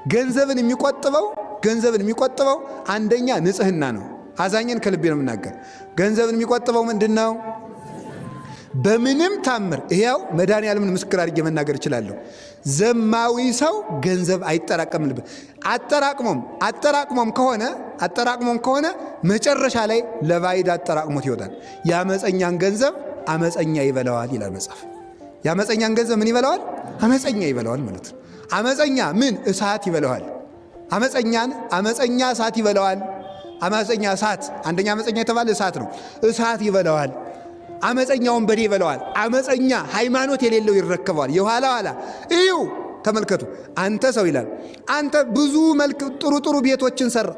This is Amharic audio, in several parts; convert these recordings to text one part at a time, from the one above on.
ገንዘብን የሚቆጥበው አንደኛ ንጽህና ነው። አዛኝን ከልቤ ነው የምናገር። ገንዘብን የሚቆጥበው ምንድነው? በምንም ታምር ይሄው መድኃኒዓለምን ምስክር አድርጌ መናገር እችላለሁ። ዘማዊ ሰው ገንዘብ አይጠራቀምልበት። አጠራቅሞም ከሆነ መጨረሻ ላይ ለባዕድ አጠራቅሞት ይወጣል። የአመፀኛን ገንዘብ አመፀኛ ይበላዋል ይላል መጽሐፍ። የአመፀኛን ገንዘብ ምን ይበላዋል? አመፀኛ ይበላዋል ማለት ነው። አመፀኛ ምን? እሳት ይበላዋል። አመፀኛ እሳት ይበላዋል። አመፀኛ እሳት፣ አንደኛ አመፀኛ የተባለ እሳት ነው። እሳት ይበላዋል። አመፀኛ ወንበዴ ይበላዋል። አመፀኛ ሃይማኖት የሌለው ይረከበዋል። የኋላ እዩ ተመልከቱ። አንተ ሰው ይላል፣ አንተ ብዙ መልክ ጥሩ ቤቶችን ሰራው፣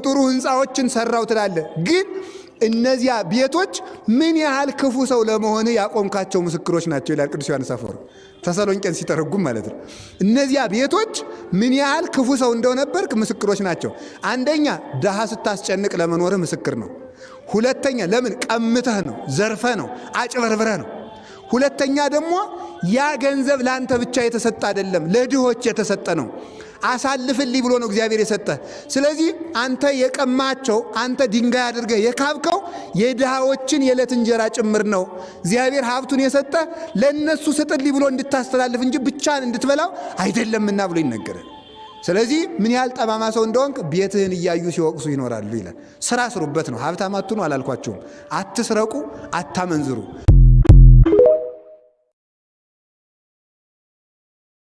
ጥሩ ህንፃዎችን ሰራው ትላለህ። ግን እነዚያ ቤቶች ምን ያህል ክፉ ሰው ለመሆን ያቆምካቸው ምስክሮች ናቸው ይላል ቅዱስ ዮሐንስ አፈወርቅ ተሰሎንቄን ሲተረጉም ማለት ነው። እነዚያ ቤቶች ምን ያህል ክፉ ሰው እንደነበርክ ምስክሮች ናቸው። አንደኛ ድሃ ስታስጨንቅ ለመኖርህ ምስክር ነው። ሁለተኛ ለምን ቀምተህ ነው፣ ዘርፈህ ነው፣ አጭበርብረህ ነው። ሁለተኛ ደግሞ ያ ገንዘብ ለአንተ ብቻ የተሰጠ አይደለም፣ ለድሆች የተሰጠ ነው። አሳልፍልኝ ብሎ ነው እግዚአብሔር የሰጠህ። ስለዚህ አንተ የቀማቸው፣ አንተ ድንጋይ አድርገህ የካብከው የድሃዎችን የዕለት እንጀራ ጭምር ነው። እግዚአብሔር ሀብቱን የሰጠህ ለእነሱ ስጥልኝ ብሎ እንድታስተላልፍ እንጂ ብቻን እንድትበላው አይደለምና ብሎ ይነገራል። ስለዚህ ምን ያህል ጠማማ ሰው እንደሆንክ ቤትህን እያዩ ሲወቅሱ ይኖራሉ ይላል። ስራ ስሩበት ነው። ሀብታም አትሁኑ አላልኳችሁም። አትስረቁ፣ አታመንዝሩ።